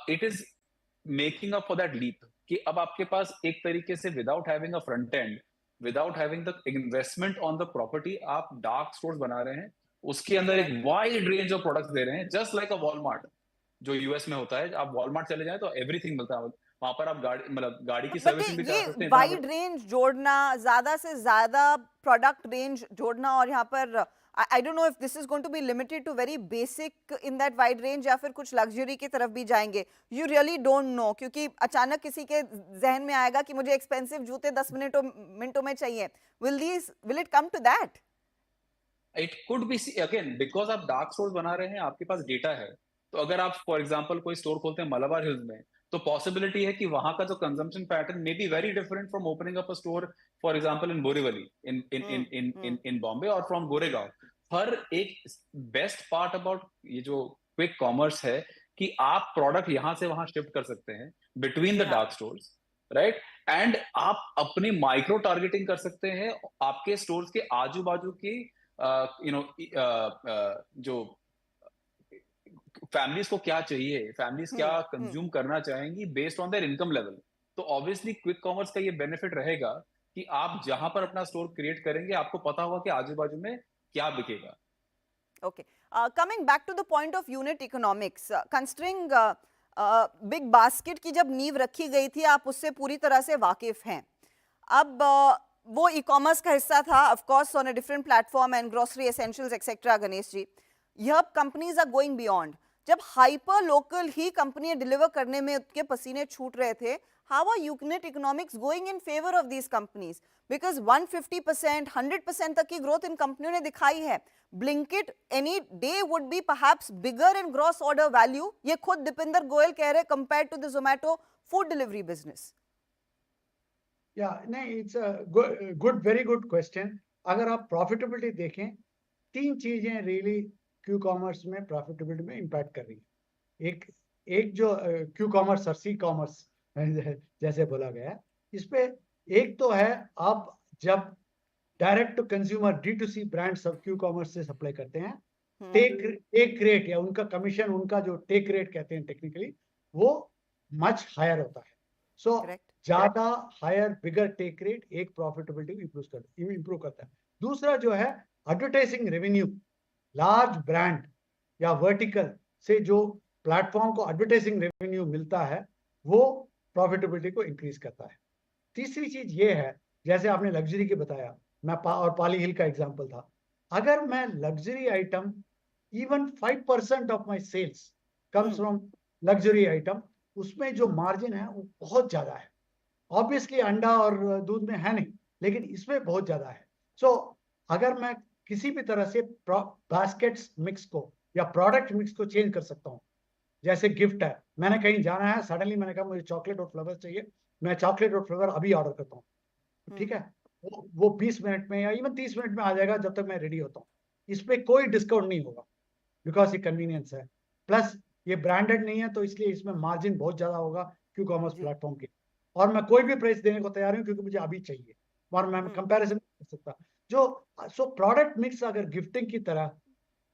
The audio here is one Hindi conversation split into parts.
It is making up for that leap कि अब आपके पास एक तरीके से without having a front end, without having the investment on the property, आप डार्क स्टोर्स बना रहे हैं, उसके अंदर एक correct. Wide range of products दे रहे हैं, जस्ट लाइक अ वॉलमार्ट जो यूएस में होता है। आप वॉलमार्ट चले जाएं तो एवरीथिंग मिलता है वहां पर। आप गाड़ी मतलब गाड़ी की बट सर्विसिंग भी ये करा सकते हैं इतना बड़ा। वाइड रेंज जोड़ना, ज्यादा से ज्यादा प्रोडक्ट रेंज जोड़ना, और यहाँ पर I don't know if this is going to be limited to very basic in that wide range या फिर कुछ लग्जरी की तरफ भी जाएंगे। यू रियली डोंट नो, क्योंकि अचानक किसी के जहन में आएगा कि मुझे एक्सपेंसिव जूते 10 मिनटों में चाहिए। Will it come to that? It could be again because आप डार्क स्टोर बना रहे हैं, आपके पास डेटा है। तो अगर आप फॉर एग्जांपल कोई स्टोर खोलते हैं मलाबार हिल्स में, तो पॉसिबिलिटी है कि वहां का जो consumption pattern may be very different from opening up a store for example in Borivali, in in in in in hmm. In Bombay और फ्रॉम गोरेगांव। हर एक बेस्ट पार्ट अबाउट ये जो क्विक कॉमर्स है कि आप प्रोडक्ट यहां से वहां शिफ्ट कर सकते हैं बिटवीन द या डार्क स्टोर्स, राइट। एंड आप अपनी माइक्रो टारगेटिंग कर सकते हैं आपके स्टोर्स के आजू बाजू की, जो फैमिलीज को क्या चाहिए, फैमिलीज क्या हम्म। कंज्यूम करना चाहेंगी based on their income level. तो ऑब्वियसली क्विक कॉमर्स का ये बेनिफिट रहेगा कि आप जहां पर अपना स्टोर क्रिएट करेंगे, आपको पता होगा कि आजू बाजू में क्या बिकेगा। Okay. Coming back to the point of unit economics, considering big basket की जब नींव रखी गई थी, आप उससे पूरी तरह से वाकिफ हैं। अब वो ई कॉमर्स का हिस्सा था, of course on a different platform and grocery essentials etcetera. Ganesh ji, यह कंपनीज आर गोइंग बियॉन्ड। जब हाइपर लोकल ही कंपनी डिलीवर करने में उनके पसीने छूट रहे थे, how are unit economics going in favour of these companies? Because 150% 100% तक की ग्रोथ इन कंपनियों ने दिखाई है। Blinkit any day would be perhaps bigger in gross order value, ये खुद दीपिंदर गोयल कह रहे, compare to the Zomato food delivery business. या नहीं, it's a good, very good question. अगर आप प्रॉफिटेबिलिटी देखें, तीन चीजें रियली क्यू कॉमर्स में प्रॉफिटेबिलिटी में इम्पैक्ट कर रही है। एक एक जो क्यू कॉमर्स और सी कॉमर्स जैसे बोला गया है, इस पे एक तो है, आप जब direct to consumer D to C brand सब क्यू कॉमर्स से सप्लाई करते हैं, टेक टेक रेट या उनका कमीशन, उनका जो टेक रेट कहते हैं टेक्निकली, वो मच हायर होता है। So correct. ज्यादा हायर बिगर टेक रेट एक प्रॉफिटेबिलिटी इंप्रूव करता है। दूसरा जो है एडवर्टाइजिंग रेवेन्यू, लार्ज ब्रांड या वर्टिकल से जो प्लेटफॉर्म को एडवर्टाइजिंग रेवेन्यू मिलता है, वो प्रॉफिटेबिलिटी को इंक्रीज करता है। तीसरी चीज ये है, जैसे आपने लग्जरी के बताया, और पाली हिल का एग्जांपल था। अगर मैं luxury item, even 5% of my sales comes from luxury item, उसमें जो मार्जिन है वो बहुत ज्यादा है। ऑब्वियसली अंडा और दूध में है नहीं, लेकिन इसमें बहुत ज्यादा है। सो अगर मैं किसी भी तरह से बास्केट्स मिक्स को या प्रोडक्ट मिक्स को चेंज कर सकता हूँ, जैसे गिफ्ट है, मैंने कहीं जाना है, सडनली मैंने कहा मुझे चॉकलेट और फ्लेवर चाहिए, मैं चॉकलेट और फ्लेवर अभी ऑर्डर करता हूँ, ठीक है, वो 20 मिनट में या इवन 30 मिनट में आ जाएगा, जब तक मैं रेडी होता हूँ। इस पे कोई डिस्काउंट नहीं होगा, बिकॉज ये कन्वीनियंस है। प्लस ये ब्रांडेड नहीं है, तो इसलिए इसमें मार्जिन बहुत ज्यादा होगा क्यू कॉमर्स जी। प्लेटफॉर्म के। और मैं कोई भी प्राइस देने को तैयार हूँ, क्योंकि मुझे अभी चाहिए, और मैं कंपैरिजन नहीं कर सकता। जो सो प्रोडक्ट मिक्स अगर गिफ्टिंग की तरह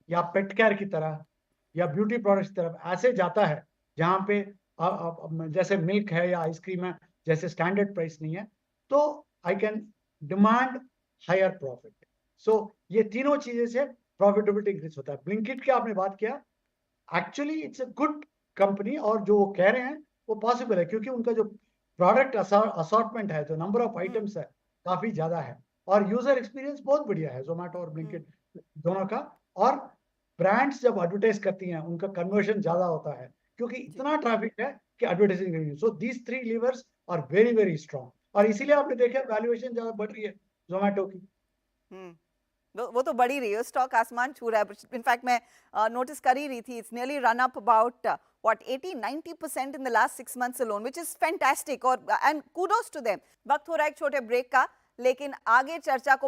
या पेट केयर की तरह या ब्यूटी प्रोडक्ट्स की तरफ ऐसे जाता है, जहाँ पे जैसे मिल्क है या आइसक्रीम है, जैसे स्टैंडर्ड प्राइस नहीं है, तो I can demand higher profit. So ये तीनों चीजें से प्रॉफिटेबिलिटी इंक्रीज होता है। ब्लिंकिट की आपने बात किया, actually it's a good company, और जो वो कह रहे हैं वो पॉसिबल है, क्योंकि उनका जो प्रोडक्ट असॉर्टमेंट है, जो नंबर ऑफ आइटम्स है, काफी ज्यादा है, और यूजर एक्सपीरियंस बहुत बढ़िया है जोमेटो और ब्लिंकिट दोनों का। और ब्रांड्स जब एडवर्टाइज करती हैं, उनका कन्वर्जन ज्यादा होता है, क्योंकि जी। इतना ट्रैफिक है कि advertising revenue. So these three levers are very very strong, और इसीलिए आपने देखा वैल्यूएशन ज्यादा बढ़ रही है जोमेटो की। हम्म। वो तो बढ़ ही रही है, स्टॉक आसमान छू रहा है। इनफैक्ट मैं नोटिस कर ही रही थी, it's nearly run up about what 80-90% in the last 6 months alone, which is fantastic, और एंड कूडोस टू देम। वक्त हो रहा है एक छोटे ब्रेक का, लेकिन आगे चर्चा को